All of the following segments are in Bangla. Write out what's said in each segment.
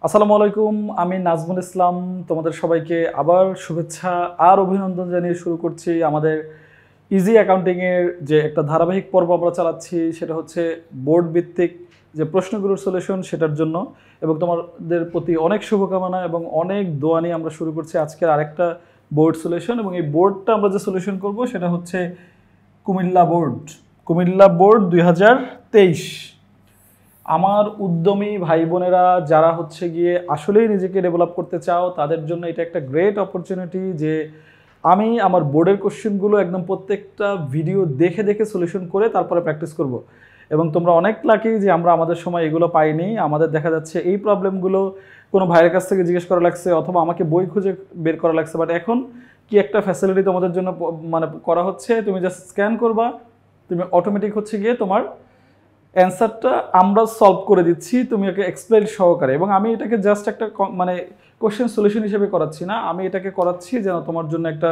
আসসালামু আলাইকুম, আমি নাজমুল ইসলাম। তোমাদের সবাইকে আবার শুভেচ্ছা আর অভিনন্দন জানিয়ে শুরু করছি আমাদের ইজি অ্যাকাউন্টিংয়ের যে একটা ধারাবাহিক পর্ব আমরা চালাচ্ছি, সেটা হচ্ছে বোর্ড ভিত্তিক যে প্রশ্নগুলোর সলিউশন সেটার জন্য। এবং তোমাদের প্রতি অনেক শুভকামনা এবং অনেক দোয়া নিয়ে আমরা শুরু করছি আজকের আরেকটা বোর্ড সলিউশন। এবং এই বোর্ডটা আমরা যে সলিউশন করব সেটা হচ্ছে কুমিল্লা বোর্ড 2023। আমার উদ্যমী ভাই বোনেরা যারা হচ্ছে গিয়ে আসলেই নিজেকে ডেভেলপ করতে চাও, তাদের জন্য এটা একটা গ্রেট অপরচুনিটি যে আমি আমার বোর্ডের কোশ্চেনগুলো একদম প্রত্যেকটা ভিডিও দেখে দেখে সলিউশন করে তারপরে প্র্যাকটিস করব। এবং তোমরা অনেক লাকি যে আমরা আমাদের সময় এগুলো পাইনি। আমাদের দেখা যাচ্ছে এই প্রবলেমগুলো কোনো ভাইয়ের কাছ থেকে জিজ্ঞেস করা লাগছে অথবা আমাকে বই খুঁজে বের করা লাগছে। বাট এখন কি একটা ফ্যাসিলিটি তোমাদের জন্য মানে করা হচ্ছে, তুমি জাস্ট স্ক্যান করবা, তুমি অটোমেটিক হচ্ছে গিয়ে তোমার অ্যান্সারটা আমরা সলভ করে দিচ্ছি, তুমি একে এক্সপ্লেন সহকারে। এবং আমি এটাকে জাস্ট একটা মানে কোশ্চেন সলিউশন হিসেবে করাচ্ছি না, আমি এটাকে করাচ্ছি যেন তোমার জন্য একটা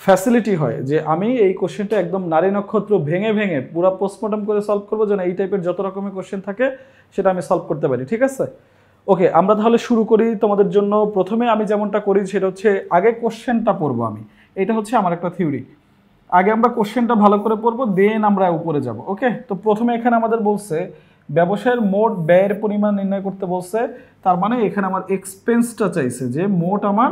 ফ্যাসিলিটি হয় যে আমি এই কোশ্চেনটা একদম নারী নক্ষত্র ভেঙে ভেঙে পুরো পোস্টমর্টম করে সলভ করবো, যেন এই টাইপের যত রকমের কোশ্চেন থাকে সেটা আমি সলভ করতে পারি। ঠিক আছে, ওকে, আমরা তাহলে শুরু করি তোমাদের জন্য। প্রথমে আমি যেমনটা করি সেটা হচ্ছে আগে কোশ্চেনটা পড়বো আমি। এটা হচ্ছে আমার একটা থিওরি। আগে আমরা কোশ্চেনটা ভালো করে পড়বো, দেন আমরা উপরে যাব। ওকে, তো প্রথমে এখানে আমাদের বলছে ব্যবসায়ের মোট ব্যয়ের পরিমাণ নির্ণয় করতে বলছে। তার মানে এখানে আমার এক্সপেন্সটা চাইছে যে মোট আমার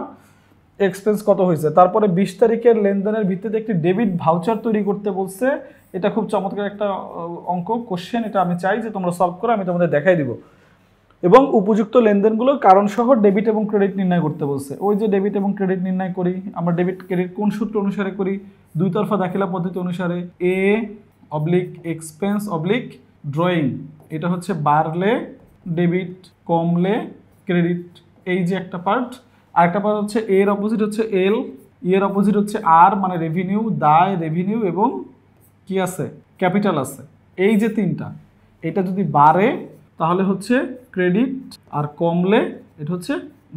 এক্সপেন্স কত হয়েছে। তারপরে 20 তারিখের লেনদেনের ভিত্তিতে একটি ডেবিট ভাউচার তৈরি করতে বলছে। এটা খুব চমৎকার একটা অঙ্ক কোশ্চেন, এটা আমি চাই যে তোমরা সলভ করো, আমি তোমাদের দেখাই দিব। এবং উপযুক্ত লেনদেনগুলো কারণসহ ডেবিট এবং ক্রেডিট নির্ণয় করতে বলছে। ওই যে ডেবিট এবং ক্রেডিট নির্ণয় করি আমরা, ডেবিট ক্রেডিট কোন সূত্র অনুসারে করি? দুই তরফা দাখিলা পদ্ধতি অনুসারে। A oblique expense oblique drawing, এটা হচ্ছে বাড়লে ডেবিট, কমলে ক্রেডিট, এই যে একটা পার্ট। আরেকটা পার্ট হচ্ছে এর অপোজিট হচ্ছে এল, এর অপোজিট হচ্ছে আর মানে রেভিনিউ, দায় রেভিনিউ এবং কি আছে ক্যাপিটাল আছে। এই যে তিনটা, এটা যদি বাড়ে তাহলে হচ্ছে ক্রেডিট আর কমলে এটা হচ্ছে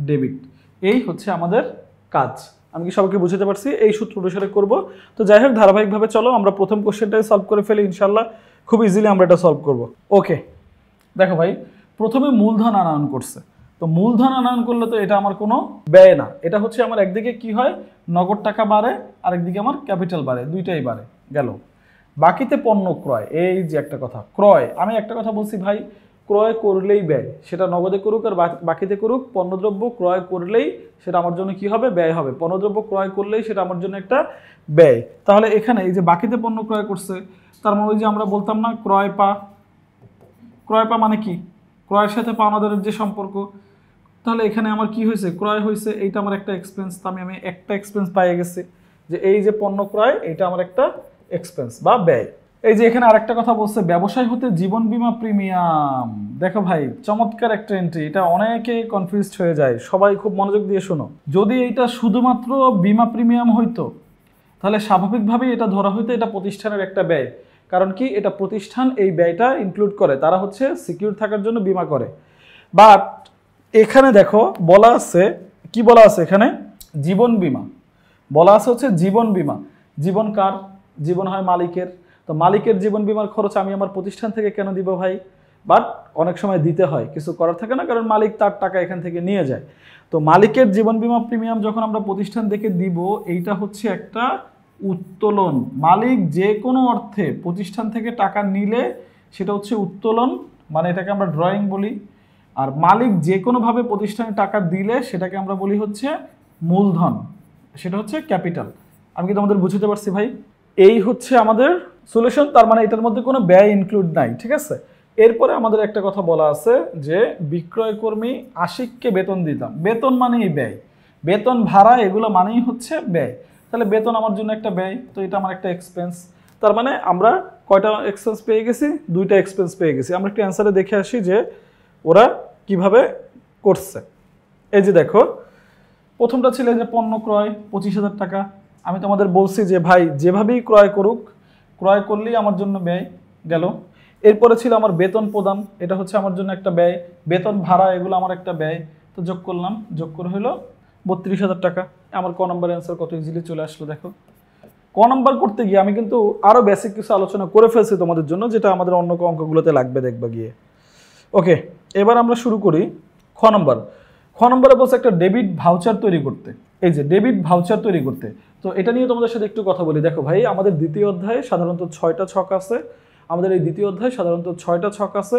ডেবিট। এই হচ্ছে আমাদের কাজ। আমি কি সবাইকে বুঝতে পারছি? এই সূত্র অনুসারে করব। তো যাই হোক, ধারাবাহিকভাবে চলো আমরা প্রথম কোশ্চেনটাই সলভ করে ফেলি ইনশাল্লাহ। খুব ইজিলি আমরা এটা সলভ করব। ওকে, দেখো ভাই, প্রথমে মূলধন আনয়ন করছে। তো মূলধন আনয়ন করলে তো এটা আমার কোনো ব্যয় না, এটা হচ্ছে আমার একদিকে কি হয় নগদ টাকা বাড়ে, আরেকদিকে আমার ক্যাপিটাল বাড়ে, দুইটাই বাড়ে গেল। বাকিতে পণ্য ক্রয়, এই যে একটা কথা ক্রয়, আমি একটা কথা বলছি ভাই, ক্রয় করলেই ব্যয়, সেটা নগদে করুক আর বাকিতে করুক, পণ্যদ্রব্য ক্রয় করলেই সেটা আমার জন্য কি হবে? ব্যয় হবে। পণ্যদ্রব্য ক্রয় করলেই সেটা আমার জন্য একটা ব্যয়। তাহলে এখানে এই যে বাকিতে পণ্য ক্রয় করছে, তার মানে ওই যে আমরা বলতাম না ক্রয় পা, ক্রয় পা মানে কি? ক্রয়ের সাথে পাওনাদারের যে সম্পর্ক। তাহলে এখানে আমার কি হয়েছে? ক্রয় হয়েছে, এইটা আমার একটা এক্সপেন্স। তো আমি একটা এক্সপেন্স পাইয়ে গেছি যে এই যে পণ্য ক্রয়, এটা আমার একটা এক্সপেন্স বা ব্যয়। এই যে এখানে আরেকটা কথা বলছে, ব্যবসায় হতে জীবন বীমা প্রিমিয়াম। দেখো ভাই, চমৎকার একটা এন্ট্রি, এটা অনেকে কনফিউজড হয়ে যায়। সবাই খুব মনোযোগ দিয়ে শোনো। যদি এটা শুধুমাত্র বীমা প্রিমিয়াম হইতো তাহলে স্বাভাবিকভাবেই এটা ধরা হইতো এটা প্রতিষ্ঠানের একটা ব্যয়। কারণ কি? এটা প্রতিষ্ঠান এই ব্যয়টা ইনক্লুড করে, তারা হচ্ছে সিকিউর থাকার জন্য বীমা করে। বাট এখানে দেখো বলা আছে, কি বলা আছে এখানে? জীবন বীমা বলা আছে, হচ্ছে জীবন বীমা। জীবন কার? জীবন হয় মালিকের। তো মালিকের জীবন বীমার খরচ আমি আমার প্রতিষ্ঠান থেকে কেন দিব ভাই? বাট অনেক সময় দিতে হয়, কিছু করার থাকে না, কারণ মালিক তার টাকা এখান থেকে নিয়ে যায়। তো মালিকের জীবন বীমা প্রিমিয়াম যখন আমরা প্রতিষ্ঠান থেকে দিব, এইটা হচ্ছে একটা উত্তোলন। মালিক যে কোনো অর্থে প্রতিষ্ঠান থেকে টাকা নিলে সেটা হচ্ছে উত্তোলন, মানে এটাকে আমরা ড্রয়িং বলি। আর মালিক যে কোনোভাবে প্রতিষ্ঠানে টাকা দিলে সেটাকে আমরা বলি হচ্ছে মূলধন, সেটা হচ্ছে ক্যাপিটাল। আমি কি তোমাদের বুঝতে পারছি ভাই? এই হচ্ছে আমাদের সলিউশন। তার মানে এটার মধ্যে কোনো ব্যয় ইনক্লুড নাই। ঠিক আছে, এরপরে আমাদের একটা কথা বলা আছে যে বিক্রয় কর্মী আশিককে বেতন দিতাম। বেতন মানেই ব্যয়, বেতন ভাড়া এগুলো মানেই হচ্ছে ব্যয়। তাহলে বেতন আমার জন্য একটা ব্যয়, তো এটা আমার একটা এক্সপেন্স। তার মানে আমরা কয়টা এক্সপেন্স পেয়ে গেছি? দুইটা এক্সপেন্স পেয়ে গেছি। আমরা একটু অ্যান্সারে দেখে আসি যে ওরা কিভাবে করছে। এই যে দেখো, প্রথমটা ছিল যে পণ্য ক্রয় 25,000 টাকা। আমি তোমাদের বলছি যে ভাই যেভাবেই ক্রয় করুক, ক্রয় করলেই আমার জন্য ব্যয় গেল। এরপরে ছিল আমার বেতন প্রদান, এটা হচ্ছে আমার জন্য একটা ব্যয়। বেতন ভাড়া এগুলো আমার একটা ব্যয়। তো যোগ করলাম, যোগ করে হলো 32,000 টাকা। আমার ক নম্বর অ্যান্সার কত ইজিলি চলে আসলো দেখো। ক নম্বর করতে গিয়ে আমি কিন্তু আরও বেসিক কিছু আলোচনা করে ফেলছি তোমাদের জন্য, যেটা আমাদের অন্য অঙ্কগুলোতে লাগবে দেখবা গিয়ে। ওকে, এবার আমরা শুরু করি খ নম্বর, খ নম্বরে বলছে একটা ডেবিট ভাউচার তৈরি করতে। এই যে ডেবিট ভাউচার তৈরি করতে, তো এটা নিয়ে তোমাদের সাথে একটু কথা বলি। দেখো ভাই, আমাদের দ্বিতীয় অধ্যায়ে সাধারণত 6টা ছক আছে। আমাদের এই দ্বিতীয় অধ্যায়ে সাধারণত 6টা ছক আছে।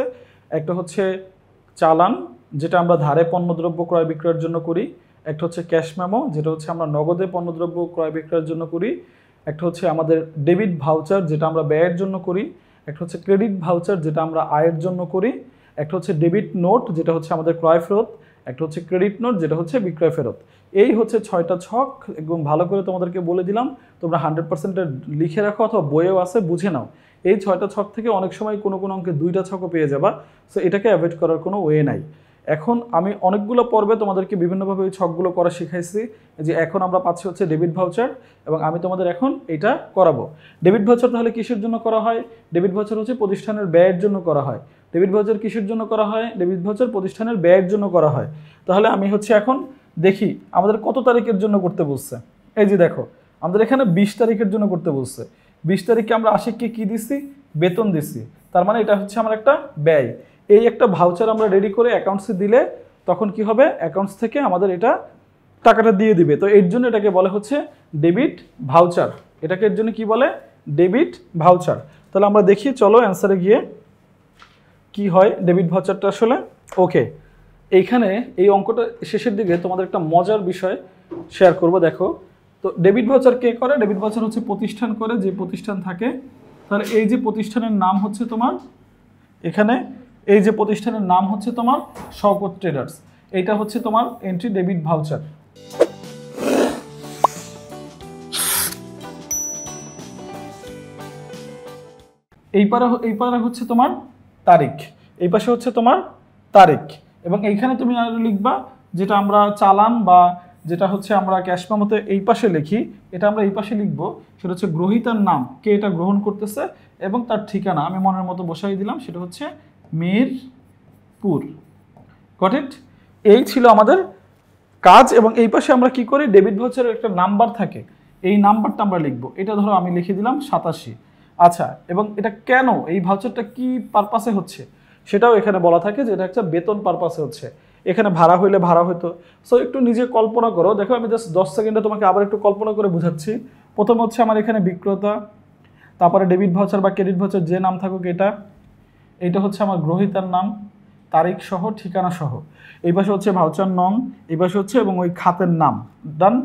একটা হচ্ছে চালান, যেটা আমরা ধারে পণ্যদ্রব্য ক্রয় বিক্রয়ের জন্য করি। একটা হচ্ছে ক্যাশ মেমো, যেটা হচ্ছে আমরা নগদে পণ্যদ্রব্য ক্রয় বিক্রয়ের জন্য করি। একটা হচ্ছে আমাদের ডেবিট ভাউচার, যেটা আমরা ব্যয়ের জন্য করি। একটা হচ্ছে ক্রেডিট ভাউচার, যেটা আমরা আয়ের জন্য করি। একটা হচ্ছে ডেবিট নোট, যেটা হচ্ছে আমাদের ক্রয় ফেরত। একটা হচ্ছে ক্রেডিট নোট, যেটা হচ্ছে বিক্রয় ফেরত। এই হচ্ছে 6টা ছক, একদম ভালো করে তোমাদেরকে বলে দিলাম। তোমরা 100% লিখে রাখো অথবা বইয়েও আছে, বুঝে নাও। এই 6টা ছক থেকে অনেক সময় কোনো কোনো অঙ্কে 2টা ছকও পেয়ে যাবা। সো এটাকে অ্যাভয়েড করার কোনো ওয়ে নাই। এখন আমি অনেকগুলো পর্বে তোমাদেরকে বিভিন্নভাবে ওই ছকগুলো করা শিখাইছি। যে এখন আমরা পাচ্ছি হচ্ছে ডেবিট ভাউচার, এবং আমি তোমাদের এখন এটা করাবো। ডেবিট ভাউচার তাহলে কিসের জন্য করা হয়? ডেবিট ভাউচার হচ্ছে প্রতিষ্ঠানের ব্যয়ের জন্য করা হয়। ডেবিট ভাউচার কিসের জন্য করা হয়? ডেবিট ভাউচার প্রতিষ্ঠানের ব্যয়ের জন্য করা হয়। তাহলে আমি হচ্ছে এখন দেখি আমাদের কত তারিখের জন্য করতে বলছে। এই যে দেখো, আমাদের এখানে 20 তারিখের জন্য করতে বলছে। 20 তারিখে আমরা আশিককে কি দিছি? বেতন দিছি। তার মানে এটা হচ্ছে আমার একটা ব্যয়। এই একটা ভাউচার আমরা রেডি করে অ্যাকাউন্টসে দিলে তখন কি হবে? অ্যাকাউন্টস থেকে আমাদের এটা টাকাটা দিয়ে দিবে। তো এর জন্য এটাকে বলে হচ্ছে ডেবিট ভাউচার। এটাকে এর জন্য কি বলে? Debit voucher. তাহলে আমরা দেখি, চলো অ্যান্সারে গিয়ে কি হয় ডেবিট ভাউচারটা আসলে। ওকে, এইখানে এই অঙ্কটা শেষের দিকে তোমাদের একটা মজার বিষয় শেয়ার করব। দেখো, তো ডেবিট ভাউচার কে করে? ডেবিট ভাউচার হচ্ছে প্রতিষ্ঠান করে, যে প্রতিষ্ঠান থাকে। তাহলে এই যে প্রতিষ্ঠানের নাম হচ্ছে তোমার, এখানে এই যে প্রতিষ্ঠানের নাম হচ্ছে তোমার শওকত ট্রেডার্স। এইটা হচ্ছে তোমার এন্ট্রি ডেবিট ভাউচার। এই পারে হচ্ছে তোমার তারিখ, এই পাশে হচ্ছে তোমার তারিখ। এবং এইখানে তুমি আর লিখবা যেটা আমরা চালান বা যেটা হচ্ছে আমরা ক্যাশ মেমোতে এই পাশে লিখি, এটা আমরা এই পাশে লিখবো। সেটা হচ্ছে গ্রহীতার নাম, কে এটা গ্রহণ করতেছে, এবং তার ঠিকানা আমি মনের মতো বসাই দিলাম, সেটা হচ্ছে মিরপুর। Got it? এই ছিল আমাদের কাজ। এবং এই পাশে আমরা কি করি? ডেবিট ভাউচারের একটা নাম্বার থাকে, এই নাম্বারটা আমরা লিখবো। এটা ধরো আমি লিখে দিলাম 87। আচ্ছা, এবং এটা কেন, এই ভাউচারটা কি পারপাসে হচ্ছে সেটাও এখানে বলা থাকে, যে এটা একটা বেতন পারপাসে হচ্ছে। এখানে ভাড়া হইলে ভাড়া হইতো। সো একটু নিজে কল্পনা করো। দেখো, আমি জাস্ট 10 সেকেন্ডে তোমাকে আবার একটু কল্পনা করে বুঝাচ্ছি। প্রথম হচ্ছে আমার এখানে বিক্রেতা, তারপরে ডেবিট ভাউচার বা ক্রেডিট ভাউচার যে নাম থাকুক, এটা হচ্ছে আমার গ্রহীতার নাম, তারিখ সহ, ঠিকানা সহ। এই পাশে হচ্ছে ভাউচার নং, এই পাশে হচ্ছে এবং ওই খাতের নাম। ডান।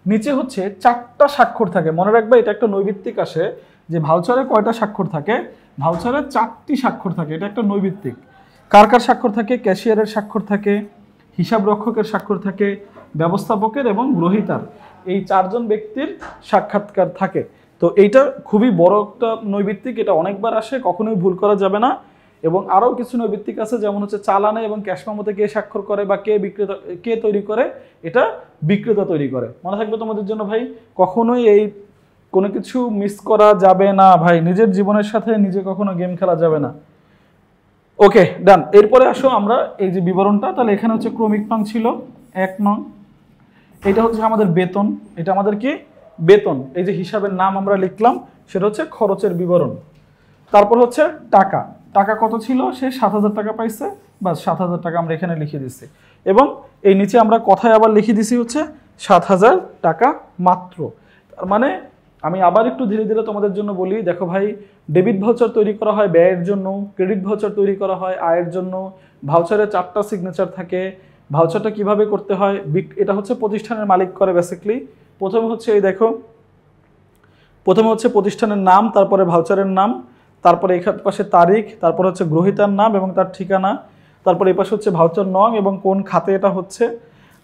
নিচে হচ্ছে 4টা স্বাক্ষর থাকে। মনে রাখবে, এটা একটা নৈবিত্তিক আসে যে ভাউচারে কয়টা স্বাক্ষর থাকে? ভাউচারে 4টি স্বাক্ষর থাকে। এটা একটা নৈবিত্তিক। কার কার স্বাক্ষর থাকে? ক্যাশিয়ারের স্বাক্ষর থাকে, হিসাব রক্ষকের স্বাক্ষর থাকে, ব্যবস্থাপকের এবং গ্রহীতার, এই 4জন ব্যক্তির সাক্ষাৎকার থাকে। তো এইটা খুবই বড় একটা নৈবিত্তিক, এটা অনেকবার আসে, কখনোই ভুল করা যাবে না। এবং আরও কিছু নৈবিত্তিক আছে, যেমন হচ্ছে চালানে এবং ক্যাশ মেমোতে কে স্বাক্ষর করে বা কে বিক্রেতা, কে তৈরি করে? এটা বিক্রেতা তৈরি করে। মনে থাকবে তোমাদের জন্য ভাই, কখনোই এই কোনো কিছু মিস করা যাবে না ভাই। নিজের জীবনের সাথে নিজে কখনো গেম খেলা যাবে না। ওকে, ডান। এরপরে আসো আমরা এই যে বিবরণটা, তাহলে এখানে হচ্ছে ক্রমিক নং ছিল 1 নং। এটা হচ্ছে আমাদের বেতন, এটা আমাদের কি? বেতন। এই যে হিসাবের নাম আমরা লিখলাম, সেটা হচ্ছে খরচের বিবরণ। তারপর হচ্ছে টাকা, টাকা কত ছিল? সে 7000 টাকা পাইছে, বাস 7000 টাকা আমরা এখানে লিখে দিচ্ছি। এবং এই নিচে আমরা কথায় আবার লিখে দিছি হচ্ছে 7000 টাকা মাত্র। তার মানে আমি আবার একটু ধীরে ধীরে তোমাদের জন্য বলি। দেখো ভাই, ডেবিট ভাউচার তৈরি করা হয় ব্যয়ের জন্য, ক্রেডিট ভাউচার তৈরি করা হয় আয়ের জন্য। ভাউচারে 4টা সিগনেচার থাকে। ভাউচারটা কিভাবে করতে হয়? এটা হচ্ছে প্রতিষ্ঠানের মালিক করে বেসিক্যালি। প্রথমে হচ্ছে এই দেখো, প্রথমে হচ্ছে প্রতিষ্ঠানের নাম, তারপরে ভাউচারের নাম, তারপরে এখান পাশে তারিখ, তারপর হচ্ছে গ্রহীতার নাম এবং তার ঠিকানা, তারপরে এই পাশে হচ্ছে ভাউচার নং এবং কোন খাতে এটা হচ্ছে।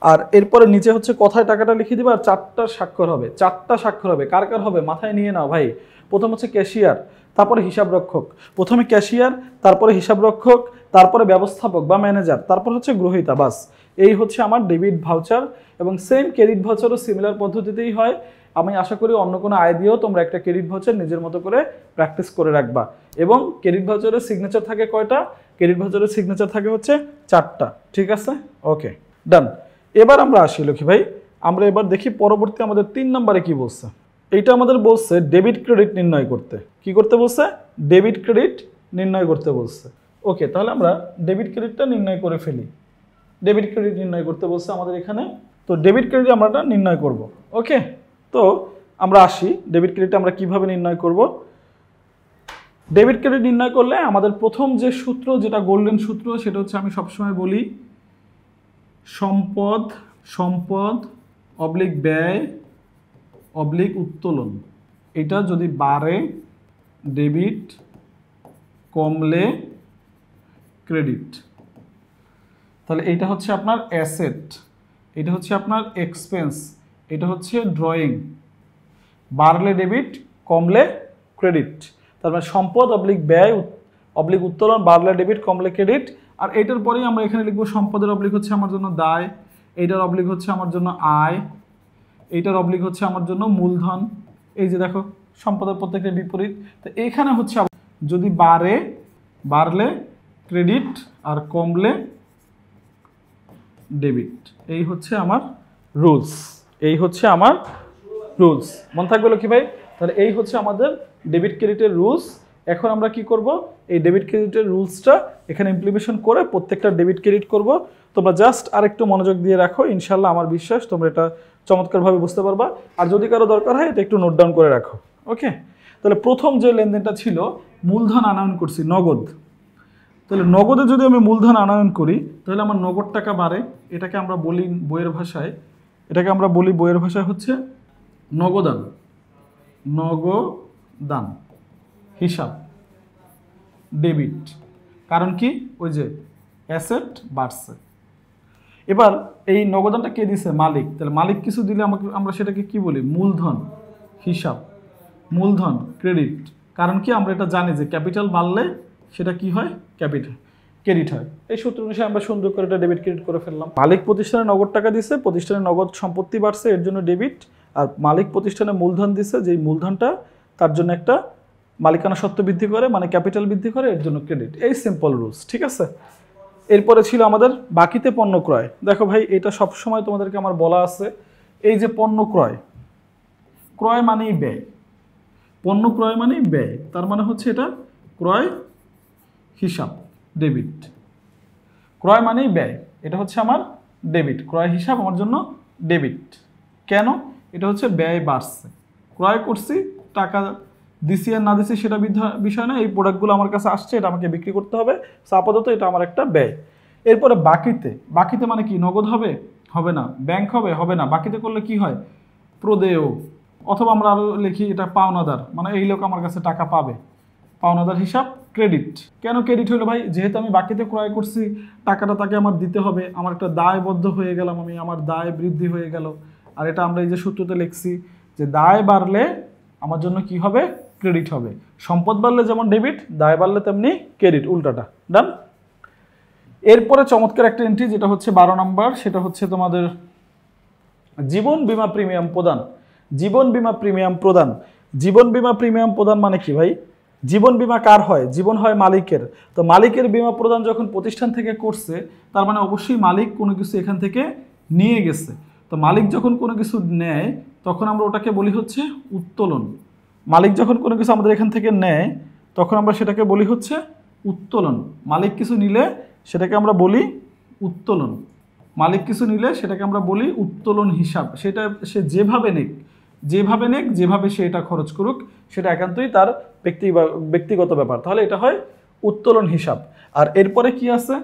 আর এরপরে নিচে হচ্ছে কোথায় টাকাটা লিখে দিবে। আর 4টা স্বাক্ষর হবে, 4টা স্বাক্ষর হবে। কার কার হবে মাথায় নিয়ে নাও ভাই। প্রথম হচ্ছে ক্যাশিয়ার, তারপরে হিসাব রক্ষক। প্রথমে ক্যাশিয়ার, তারপরে হিসাব রক্ষক, তারপরে ব্যবস্থাপক বা ম্যানেজার, তারপর হচ্ছে গ্রহীতা। বাস, এই হচ্ছে আমার ডেবিট ভাউচার। এবং সেম ক্রেডিট ভাউচারও সিমিলার পদ্ধতিতেই হয়। আমি আশা করি অন্য কোনো আয় দিয়েও তোমরা একটা ক্রেডিট ভাউচার নিজের মতো করে প্র্যাকটিস করে রাখবা। এবং ক্রেডিট ভাউচারের সিগনেচার থাকে কয়টা? ক্রেডিট ভাউচারের সিগনেচার থাকে হচ্ছে 4টা। ঠিক আছে? ওকে, ডান। এবার আমরা আসি লক্ষ্মী ভাই, আমরা এবার দেখি পরবর্তী আমাদের 3 নম্বরে কি বলছে। এইটা আমাদের বলছে ডেবিট ক্রেডিট নির্ণয় করতে। কি করতে বলছে? ডেবিট ক্রেডিট নির্ণয় করতে বলছে। ওকে, তাহলে আমরা ডেবিট ক্রেডিটটা নির্ণয় করে ফেলি। ডেবিট ক্রেডিট নির্ণয় করতে বলছে আমাদের এখানে। তো ডেবিট ক্রেডিট আমরা এটা নির্ণয় করব। ওকে, তো আমরা আসি ডেবিট ক্রেডিট আমরা কিভাবে নির্ণয় করব। ডেবিট ক্রেডিট নির্ণয় করলে আমাদের প্রথম যে সূত্র, যেটা গোল্ডেন সূত্র, সেটা হচ্ছে আমি সবসময় বলি সম্পদ অবলিক ব্যয় অবলিক উত্তোলন। এটা যদি বাড়ে ডেবিট, কমলে ক্রেডিট, তাহলে এইটা হচ্ছে আপনার অ্যাসেট, এটা হচ্ছে আপনার এক্সপেন্স, এটা হচ্ছে ড্রয়িং। বাড়লে ডেবিট, কমলে ক্রেডিট, তার মানে সম্পদ অবলিক ব্যয় অবলিক উত্তোলন, বাড়লে ডেবিট, কমলে ক্রেডিট। আর এটার পরেই আমরা এখানে লিখবো সম্পদের অবলিক হচ্ছে আমার জন্য দায়, এইটার অবলিক হচ্ছে আমার জন্য আয়, এইটার অবলিক হচ্ছে আমার জন্য মূলধন। এই যে দেখো সম্পদের প্রত্যেকটা বিপরীত। তো এইখানে হচ্ছে যদি বাড়লে ক্রেডিট আর কমলে ডেবিট, এই হচ্ছে আমার রুলস, এই হচ্ছে আমার রুলস। মনে থাকবে লক্ষ্মী ভাই? তাহলে এই হচ্ছে আমাদের ডেবিট ক্রেডিটের রুলস। এখন আমরা কি করব, এই ডেবিট ক্রেডিটের রুলসটা এখানে ইমপ্লিমেশন করে প্রত্যেকটা ডেবিট ক্রেডিট করব। তোমরা জাস্ট আরেকটু মনোযোগ দিয়ে রাখো, ইনশাল্লাহ আমার বিশ্বাস তোমরা এটা চমৎকারভাবে বুঝতে পারবা। আর যদি কারো দরকার হয় এটা একটু নোট ডাউন করে রাখো। ওকে, তাহলে প্রথম যে লেনদেনটা ছিল মূলধন আনয়ন করছি নগদ। তাহলে নগদে যদি আমি মূলধন আনয়ন করি তাহলে আমার নগদ টাকা বাড়ে। এটাকে আমরা বলি বইয়ের ভাষায় হচ্ছে নগদান হিসাব, ডেবিট। কারণ কি, ওই যে অ্যাসেট বাড়ছে। এবার এই নগদানটা কে দিছে? মালিক। তাহলে মালিক কিছু দিলে আমরা সেটাকে কি বলি? মূলধন হিসাব, মূলধন ক্রেডিট। কারণ কি, আমরা এটা জানি যে ক্যাপিটাল বাড়লে সেটা কি হয়? ক্রেডিট হয়। এই সূত্র অনুসারে আমরা সুন্দর করে এটা ডেবিট ক্রেডিট করে ফেললাম। মালিক প্রতিষ্ঠানে নগদ টাকা দিছে, প্রতিষ্ঠানে নগদ সম্পত্তি বাড়ছে, এর জন্য ডেবিট। আর মালিক প্রতিষ্ঠানে মূলধন দিছে, যেই মূলধনটা তার জন্য একটা মালিকানা সত্ত্ব বৃদ্ধি করে, মানে ক্যাপিটাল বৃদ্ধি করে, এর জন্য ক্রেডিট। এই সিম্পল রুলস, ঠিক আছে? এরপরে ছিল আমাদের বাকিতে পণ্য ক্রয়। দেখো ভাই, এটা সবসময় তোমাদেরকে আমার বলা আছে, এই যে পণ্য ক্রয় মানেই ব্যয়, পণ্য ক্রয় মানেই ব্যয়, তার মানে হচ্ছে এটা ক্রয় হিসাব, ডেবিট। ক্রয় মানেই ব্যয়, এটা হচ্ছে আমার ডেবিট। ক্রয় হিসাব আমার জন্য ডেবিট। কেন? এটা হচ্ছে ব্যয় বাড়ছে, ক্রয় করছি, টাকা দিছি আর না দিছি সেটা বিষয় না, এই প্রোডাক্টগুলো আমার কাছে আসছে, এটা আমাকে বিক্রি করতে হবে, আপাতত এটা আমার একটা ব্যয়। এরপরে বাকিতে মানে কি? নগদ হবে না, ব্যাংক হবে না। বাকিতে করলে কি হয়? প্রদেয়, অথবা আমরা আরও লিখি এটা পাওনাদার, মানে এই লোক আমার কাছে টাকা পাবে, পাওনাদার হিসাব, ক্রেডিট। কেন ক্রেডিট হলো ভাই? যেহেতু আমি বাকিতে ক্রয় করছি, টাকাটা তাকে আমার দিতে হবে, আমার একটা দায়বদ্ধ হয়ে গেলাম, আমার দায় বৃদ্ধি হয়ে গেল। আর এটা আমরা এই যে সূত্রতে লিখছি যে দায় বাড়লে আমার জন্য কি হবে? ক্রেডিট হবে। সম্পদ বাড়লে যেমন ডেবিট, দায় বাড়লে তেমনি ক্রেডিট, উল্টাটা। ডান? এরপরে চমৎকার একটা এন্ট্রি যেটা হচ্ছে 12 নম্বর, সেটা হচ্ছে তোমাদের জীবন বীমা প্রিমিয়াম প্রদান। জীবন বীমা প্রিমিয়াম প্রদান মানে কি ভাই? জীবন বীমা কার হয়? জীবন হয় মালিকের। তো মালিকের বীমা প্রদান যখন প্রতিষ্ঠান থেকে করছে, তার মানে অবশ্যই মালিক কোনো কিছু এখান থেকে নিয়ে গেছে। তো মালিক যখন কোনো কিছু নেয় তখন আমরা ওটাকে বলি হচ্ছে উত্তোলন। মালিক যখন কোনো কিছু আমাদের এখান থেকে নেয় তখন আমরা সেটাকে বলি হচ্ছে উত্তোলন। মালিক কিছু নিলে সেটাকে আমরা বলি উত্তোলন। মালিক কিছু নিলে সেটাকে আমরা বলি উত্তোলন হিসাব। সেটা সে যেভাবে নেক, যেভাবে সে এটা খরচ করুক, সেটা একান্তই তার ব্যক্তিগত ব্যাপার। তাহলে এটা হয় উত্তোলন হিসাব। আর এরপরে কি আছে?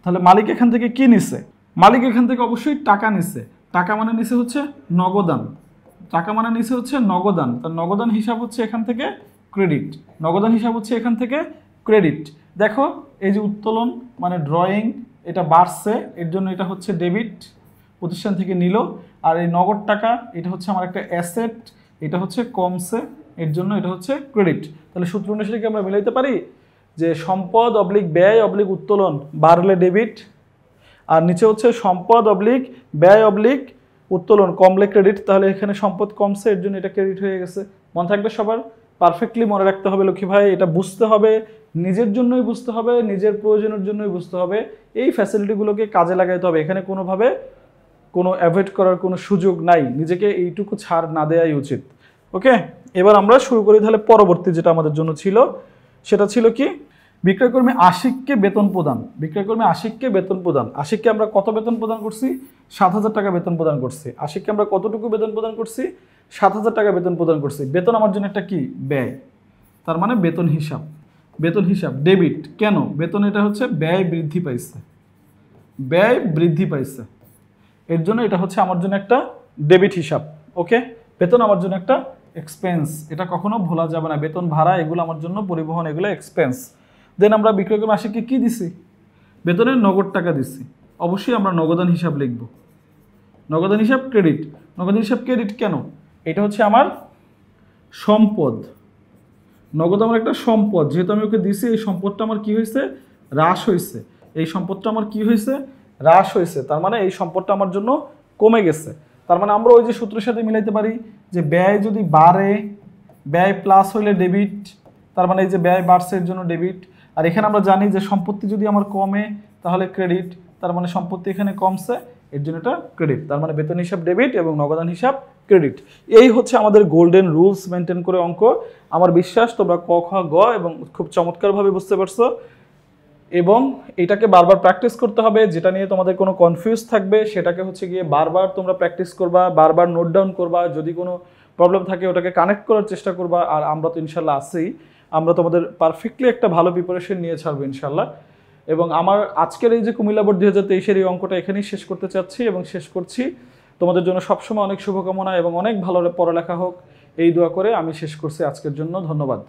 তাহলে মালিক এখান থেকে কি নিছে? মালিক এখান থেকে অবশ্যই টাকা নিছে। টাকা মানে নিছে হচ্ছে নগদান। তার নগদান হিসাব হচ্ছে এখান থেকে ক্রেডিট। দেখো এই যে উত্তোলন মানে ড্রয়িং, এটা বাড়ছে, এর জন্য এটা হচ্ছে ডেবিট, প্রতিষ্ঠান থেকে নিল। আর এই নগদ টাকা, এটা হচ্ছে আমার একটা অ্যাসেট, এটা হচ্ছে কমছে, এর জন্য এটা হচ্ছে ক্রেডিট। তাহলে সূত্র অনুসারে কি আমরা মিলাইতে পারি যে সম্পদ অবলিক ব্যয় অবলিক উত্তোলন বাড়লে ডেবিট, আর নিচে হচ্ছে সম্পদ অবলিক ব্যয় অবলিক উত্তোলন কমলে ক্রেডিট। তাহলে এখানে সম্পদ কমছে, এর জন্য এটা ক্রেডিট হয়ে গেছে। মনে থাকবে সবার? পারফেক্টলি মনে রাখতে হবে লক্ষ্মী ভাই, এটা বুঝতে হবে, নিজের জন্যই বুঝতে হবে, নিজের প্রয়োজনের জন্যই বুঝতে হবে। এই ফ্যাসিলিটিগুলোকে কাজে লাগাইতে হবে, এখানে কোনোভাবে কোনো অ্যাভয়েড করার কোনো সুযোগ নাই, নিজেকে এইটুকু ছাড় না দেওয়াই উচিত। ওকে, এবার আমরা শুরু করি তাহলে পরবর্তী যেটা আমাদের জন্য ছিল, সেটা ছিল কি? বিক্রয়কর্মী আশিককে বেতন প্রদান, বিক্রয়কর্মী আশিককে বেতন প্রদান। আশিককে আমরা কত বেতন প্রদান করছি? 7,000 টাকা বেতন প্রদান করছি। আশিককে আমরা কতটুকু বেতন প্রদান করছি? 7,000 টাকা বেতন প্রদান করছি। বেতন আমার জন্য একটা কি? ব্যয়। তার মানে বেতন হিসাব, বেতন হিসাব ডেবিট। কেন? বেতন এটা হচ্ছে ব্যয় বৃদ্ধি পাইছে, ব্যয় বৃদ্ধি পাইছে, এর জন্য এটা হচ্ছে আমার জন্য একটা ডেবিট হিসাব। ওকে, বেতন আমার জন্য একটা এক্সপেন্স, এটা কখনো ভোলা যাবে না। বেতন ভাড়া এগুলো আমার জন্য, পরিবহন এগুলো এক্সপেন্স। দেন আমরা বিক্রয়কর্মী আশিককে কি দিছি? বেতনের নগদ টাকা দিছি। অবশ্যই আমরা নগদান হিসাব লিখব। নগদান হিসাব ক্রেডিট, নগদান হিসাব ক্রেডিট। কেন? এটা হচ্ছে আমার সম্পদ, নগদ আমার একটা সম্পদ, যেহেতু আমি ওকে দিছি, এই সম্পদটা আমার কি হয়েছে? হ্রাস হয়েছে। এই সম্পদটা আমার কি হয়েছে? হ্রাস হয়েছে। তার মানে এই সম্পদটা আমার জন্য কমে গেছে। তার মানে আমরা ওই যে সূত্রের সাথে মিলাইতে পারি যে ব্যয় যদি বাড়ে, ব্যয় প্লাস হইলে ডেবিট, তার মানে এই যে ব্যয় বাড়ছে এর জন্য ডেবিট। আর এখানে আমরা জানি যে সম্পত্তি যদি আমার কমে তাহলে ক্রেডিট, তার মানে সম্পত্তি এখানে কমছে এর জন্য এটা ক্রেডিট। তার মানে বেতন হিসাব ডেবিট এবং নগদান হিসাব ক্রেডিট। এই হচ্ছে আমাদের গোল্ডেন রুলস মেনটেন করে অঙ্ক। আমার বিশ্বাস তোমরা ক, খ, গ এবং খুব চমৎকারভাবে বুঝতে পারছো, এবং এটাকে বারবার প্র্যাকটিস করতে হবে। যেটা নিয়ে তোমাদের কোনো কনফিউজ থাকবে সেটাকে হচ্ছে গিয়ে বারবার তোমরা প্র্যাকটিস করবা, বারবার নোট ডাউন করবা। যদি কোনো প্রবলেম থাকে ওটাকে কানেক্ট করার চেষ্টা করবা। আর আমরা তো ইনশাল্লাহ আছি, আমরা তোমাদের পারফেক্টলি একটা ভালো প্রিপারেশন নিয়ে ছাড়বো ইনশাল্লাহ। এবং আমার আজকের এই যে কুমিল্লা বোর্ড 2023-এর এই অঙ্কটা এখানেই শেষ করতে চাচ্ছি এবং শেষ করছি। তোমাদের জন্য সবসময় অনেক শুভকামনা এবং অনেক ভালো পড়ালেখা হোক, এই দোয়া করে আমি শেষ করছি আজকের জন্য। ধন্যবাদ।